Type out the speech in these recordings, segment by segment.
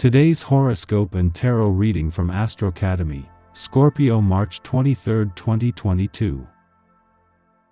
Today's horoscope and tarot reading from Astrocademy, Scorpio March 23, 2022.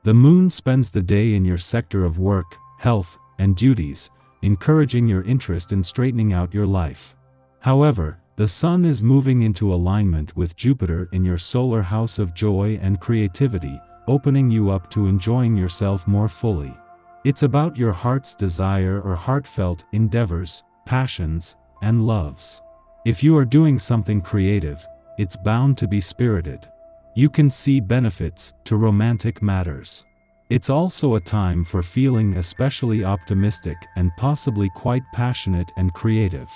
The moon spends the day in your sector of work, health, and duties, encouraging your interest in straightening out your life. However, the sun is moving into alignment with Jupiter in your solar house of joy and creativity, opening you up to enjoying yourself more fully. It's about your heart's desire or heartfelt endeavors, passions, and loves. If you are doing something creative, it's bound to be spirited. You can see benefits to romantic matters. It's also a time for feeling especially optimistic and possibly quite passionate and creative.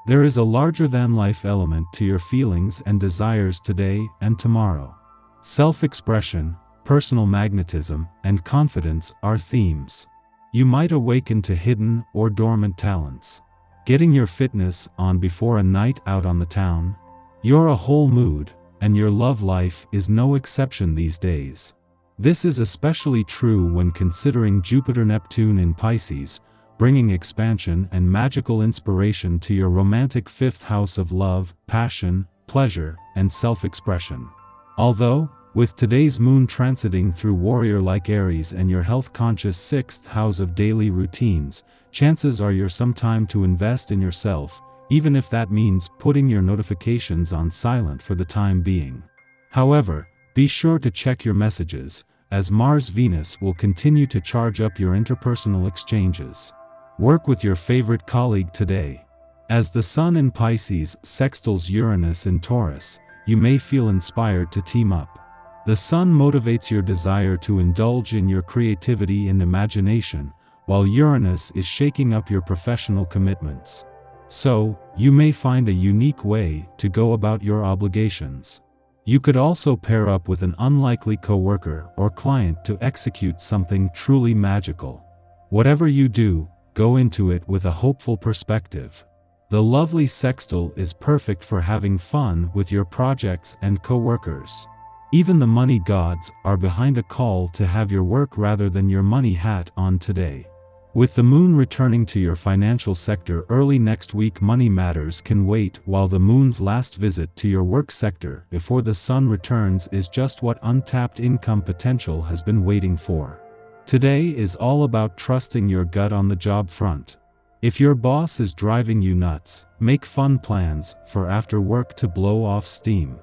There is a larger-than-life element to your feelings and desires today and tomorrow. Self-expression, personal magnetism, and confidence are themes. You might awaken to hidden or dormant talents. Getting your fitness on before a night out on the town? You're a whole mood, and your love life is no exception these days. This is especially true when considering Jupiter-Neptune in Pisces, bringing expansion and magical inspiration to your romantic fifth house of love, passion, pleasure, and self-expression. Although, with today's moon transiting through warrior-like Aries and your health-conscious sixth house of daily routines, chances are you're some time to invest in yourself, even if that means putting your notifications on silent for the time being. However, be sure to check your messages, as Mars-Venus will continue to charge up your interpersonal exchanges. Work with your favorite colleague today. As the Sun in Pisces sextiles Uranus in Taurus, you may feel inspired to team up. The Sun motivates your desire to indulge in your creativity and imagination, while Uranus is shaking up your professional commitments. So, you may find a unique way to go about your obligations. You could also pair up with an unlikely coworker or client to execute something truly magical. Whatever you do, go into it with a hopeful perspective. The lovely sextile is perfect for having fun with your projects and coworkers. Even the money gods are behind a call to have your work rather than your money hat on today. With the moon returning to your financial sector early next week, money matters can wait, while the moon's last visit to your work sector before the sun returns is just what untapped income potential has been waiting for. Today is all about trusting your gut on the job front. If your boss is driving you nuts, make fun plans for after work to blow off steam.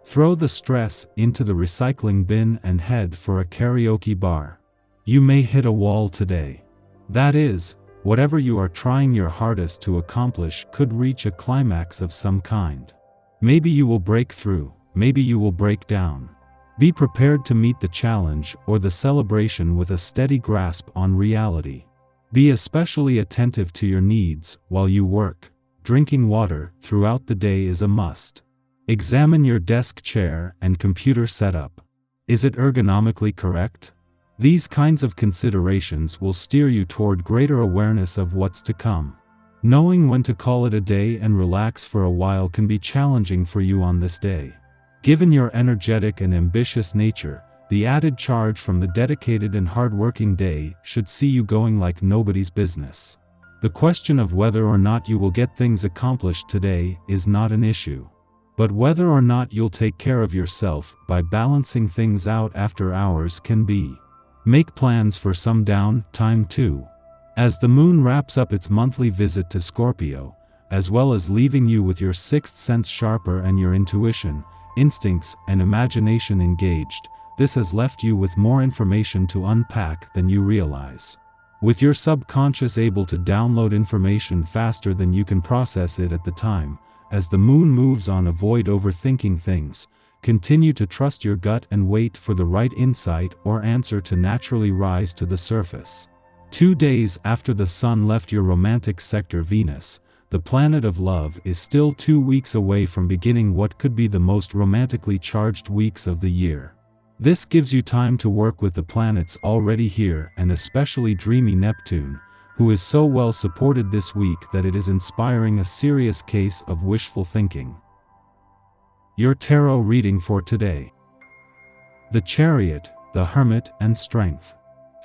Throw the stress into the recycling bin and head for a karaoke bar. You may hit a wall today. That is, whatever you are trying your hardest to accomplish could reach a climax of some kind. Maybe you will break through, maybe you will break down. Be prepared to meet the challenge or the celebration with a steady grasp on reality. Be especially attentive to your needs while you work. Drinking water throughout the day is a must. Examine your desk chair and computer setup. Is it ergonomically correct? These kinds of considerations will steer you toward greater awareness of what's to come. Knowing when to call it a day and relax for a while can be challenging for you on this day. Given your energetic and ambitious nature, the added charge from the dedicated and hard-working day should see you going like nobody's business. The question of whether or not you will get things accomplished today is not an issue. But whether or not you'll take care of yourself by balancing things out after hours can be. Make plans for some downtime too. As the moon wraps up its monthly visit to Scorpio, as well as leaving you with your sixth sense sharper and your intuition, instincts, and imagination engaged, this has left you with more information to unpack than you realize. With your subconscious able to download information faster than you can process it at the time, as the moon moves on, avoid overthinking things. Continue to trust your gut and wait for the right insight or answer to naturally rise to the surface. 2 days after the sun left your romantic sector, Venus, the planet of love, is still 2 weeks away from beginning what could be the most romantically charged weeks of the year. This gives you time to work with the planets already here, and especially dreamy Neptune, who is so well supported this week that it is inspiring a serious case of wishful thinking. Your tarot reading for today. The Chariot, the Hermit, and Strength.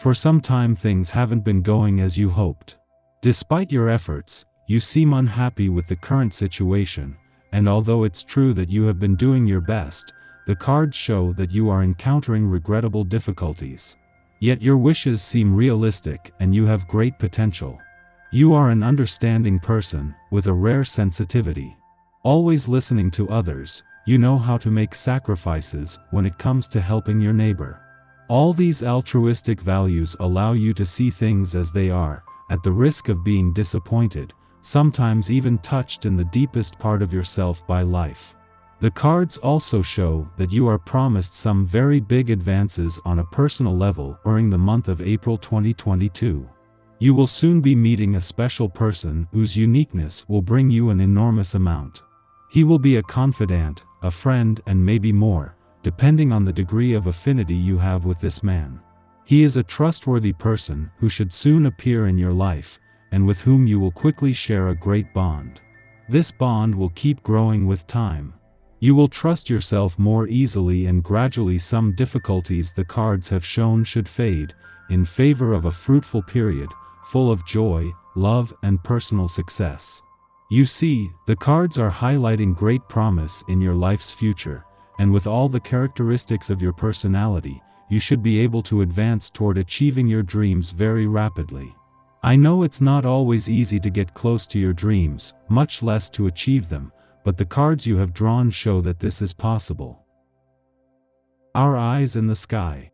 For some time things haven't been going as you hoped. Despite your efforts, you seem unhappy with the current situation, and although it's true that you have been doing your best, the cards show that you are encountering regrettable difficulties. Yet your wishes seem realistic and you have great potential. You are an understanding person, with a rare sensitivity. Always listening to others, you know how to make sacrifices when it comes to helping your neighbor. All these altruistic values allow you to see things as they are, at the risk of being disappointed, sometimes even touched in the deepest part of yourself by life. The cards also show that you are promised some very big advances on a personal level during the month of April 2022. You will soon be meeting a special person whose uniqueness will bring you an enormous amount. He will be a confidant, a friend, and maybe more, depending on the degree of affinity you have with this man. He is a trustworthy person who should soon appear in your life, and with whom you will quickly share a great bond. This bond will keep growing with time. You will trust yourself more easily, and gradually some difficulties the cards have shown should fade, in favor of a fruitful period, full of joy, love, and personal success. You see, the cards are highlighting great promise in your life's future, and with all the characteristics of your personality, you should be able to advance toward achieving your dreams very rapidly. I know it's not always easy to get close to your dreams, much less to achieve them, but the cards you have drawn show that this is possible. Our eyes in the sky.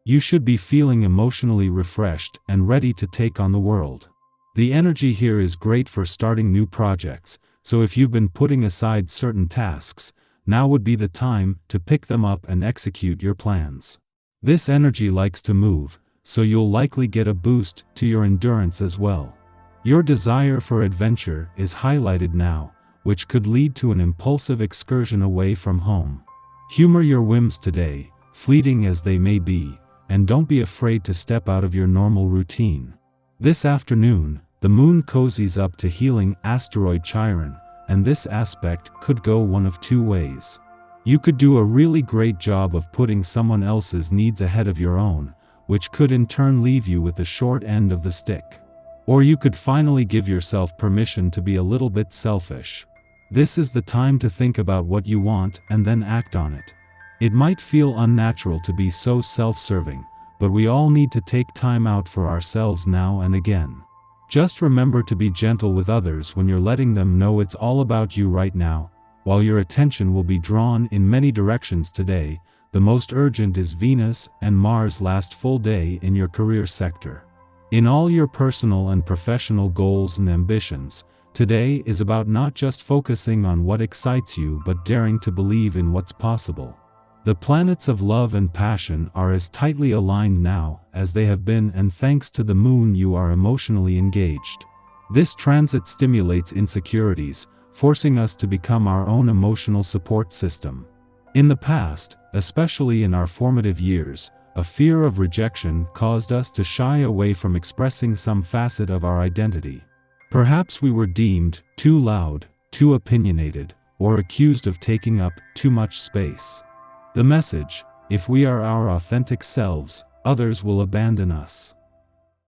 You should be feeling emotionally refreshed and ready to take on the world. The energy here is great for starting new projects, so if you've been putting aside certain tasks, now would be the time to pick them up and execute your plans. This energy likes to move, so you'll likely get a boost to your endurance as well. Your desire for adventure is highlighted now, which could lead to an impulsive excursion away from home. Humor your whims today, fleeting as they may be, and don't be afraid to step out of your normal routine. This afternoon, the moon cozies up to healing asteroid Chiron, and this aspect could go one of two ways. You could do a really great job of putting someone else's needs ahead of your own, which could in turn leave you with the short end of the stick. Or you could finally give yourself permission to be a little bit selfish. This is the time to think about what you want and then act on it. It might feel unnatural to be so self-serving, but we all need to take time out for ourselves now and again. Just remember to be gentle with others when you're letting them know it's all about you right now. While your attention will be drawn in many directions today, the most urgent is Venus and Mars' last full day in your career sector. In all your personal and professional goals and ambitions, today is about not just focusing on what excites you but daring to believe in what's possible. The planets of love and passion are as tightly aligned now as they have been, and thanks to the moon you are emotionally engaged. This transit stimulates insecurities, forcing us to become our own emotional support system. In the past, especially in our formative years, a fear of rejection caused us to shy away from expressing some facet of our identity. Perhaps we were deemed too loud, too opinionated, or accused of taking up too much space. The message: if we are our authentic selves, others will abandon us.